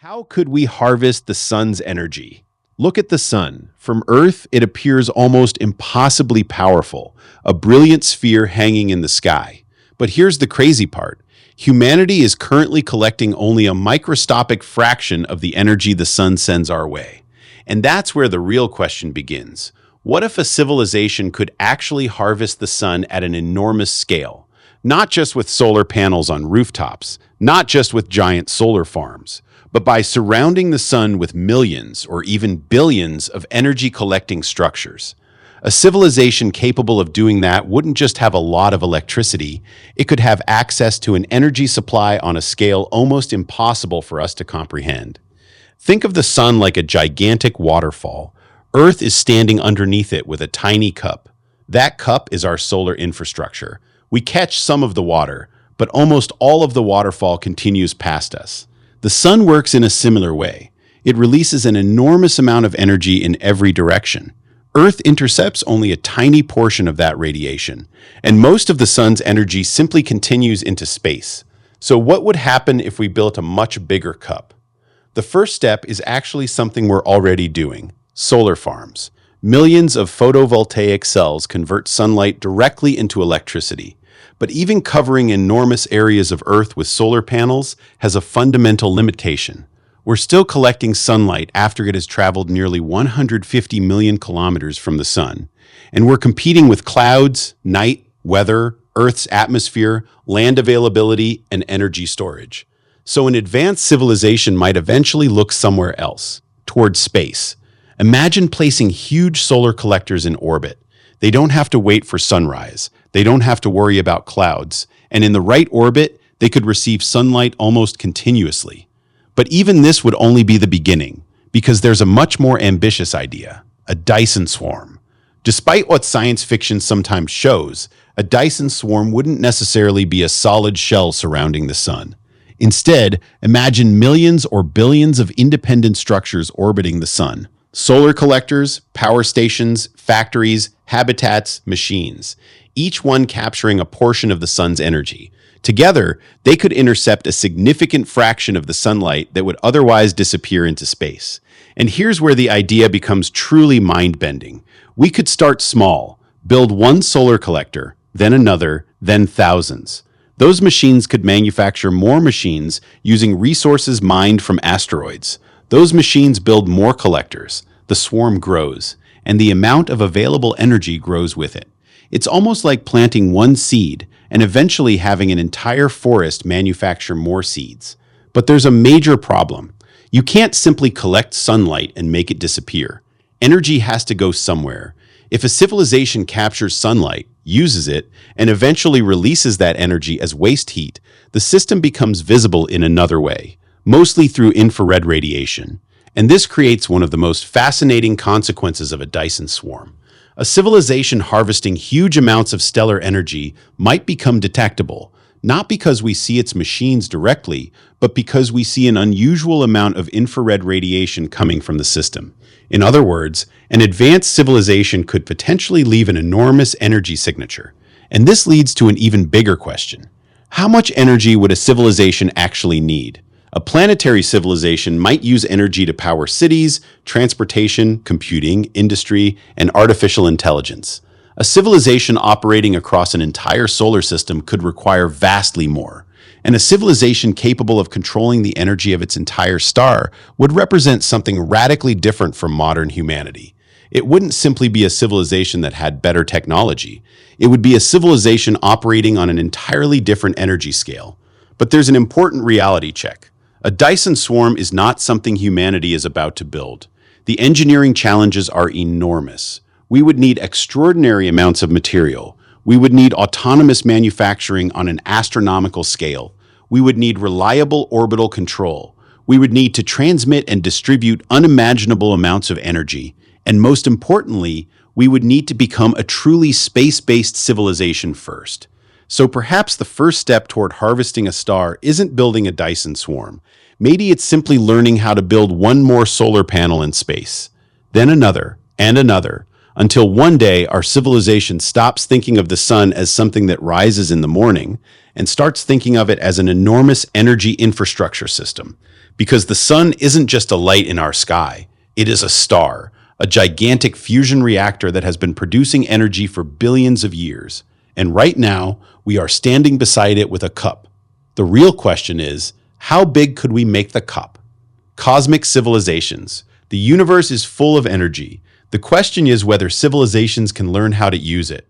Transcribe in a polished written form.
How could we harvest the sun's energy? Look at the sun. From Earth, it appears almost impossibly powerful, a brilliant sphere hanging in the sky. But here's the crazy part. Humanity is currently collecting only a microscopic fraction of the energy the sun sends our way. And that's where the real question begins. What if a civilization could actually harvest the sun at an enormous scale? Not just with solar panels on rooftops, not just with giant solar farms, but by surrounding the sun with millions or even billions of energy-collecting structures. A civilization capable of doing that wouldn't just have a lot of electricity, it could have access to an energy supply on a scale almost impossible for us to comprehend. Think of the sun like a gigantic waterfall. Earth is standing underneath it with a tiny cup. That cup is our solar infrastructure. We catch some of the water, but almost all of the waterfall continues past us. The sun works in a similar way. It releases an enormous amount of energy in every direction. Earth intercepts only a tiny portion of that radiation, and most of the sun's energy simply continues into space. So what would happen if we built a much bigger cup? The first step is actually something we're already doing: solar farms. Millions of photovoltaic cells convert sunlight directly into electricity. But even covering enormous areas of Earth with solar panels has a fundamental limitation. We're still collecting sunlight after it has traveled nearly 150 million kilometers from the sun. And we're competing with clouds, night, weather, Earth's atmosphere, land availability, and energy storage. So an advanced civilization might eventually look somewhere else, towards space. Imagine placing huge solar collectors in orbit. They don't have to wait for sunrise. They don't have to worry about clouds. And in the right orbit, they could receive sunlight almost continuously. But even this would only be the beginning, because there's a much more ambitious idea: a Dyson swarm. Despite what science fiction sometimes shows, a Dyson swarm wouldn't necessarily be a solid shell surrounding the sun. Instead, imagine millions or billions of independent structures orbiting the sun. Solar collectors, power stations, factories, habitats, machines, each one capturing a portion of the sun's energy. Together, they could intercept a significant fraction of the sunlight that would otherwise disappear into space. And here's where the idea becomes truly mind-bending. We could start small, build one solar collector, then another, then thousands. Those machines could manufacture more machines using resources mined from asteroids. Those machines build more collectors. The swarm grows, and the amount of available energy grows with it. It's almost like planting one seed and eventually having an entire forest manufacture more seeds. But there's a major problem. You can't simply collect sunlight and make it disappear. Energy has to go somewhere. If a civilization captures sunlight, uses it, and eventually releases that energy as waste heat, the system becomes visible in another way, mostly through infrared radiation. And this creates one of the most fascinating consequences of a Dyson swarm. A civilization harvesting huge amounts of stellar energy might become detectable, not because we see its machines directly, but because we see an unusual amount of infrared radiation coming from the system. In other words, an advanced civilization could potentially leave an enormous energy signature. And this leads to an even bigger question. How much energy would a civilization actually need? A planetary civilization might use energy to power cities, transportation, computing, industry, and artificial intelligence. A civilization operating across an entire solar system could require vastly more. And a civilization capable of controlling the energy of its entire star would represent something radically different from modern humanity. It wouldn't simply be a civilization that had better technology. It would be a civilization operating on an entirely different energy scale. But there's an important reality check. A Dyson swarm is not something humanity is about to build. The engineering challenges are enormous. We would need extraordinary amounts of material. We would need autonomous manufacturing on an astronomical scale. We would need reliable orbital control. We would need to transmit and distribute unimaginable amounts of energy. And most importantly, we would need to become a truly space-based civilization first. So perhaps the first step toward harvesting a star isn't building a Dyson swarm. Maybe it's simply learning how to build one more solar panel in space, then another, and another, until one day our civilization stops thinking of the sun as something that rises in the morning and starts thinking of it as an enormous energy infrastructure system. Because the sun isn't just a light in our sky, it is a star, a gigantic fusion reactor that has been producing energy for billions of years. And right now, we are standing beside it with a cup. The real question is, how big could we make the cup? Cosmic civilizations. The universe is full of energy. The question is whether civilizations can learn how to use it.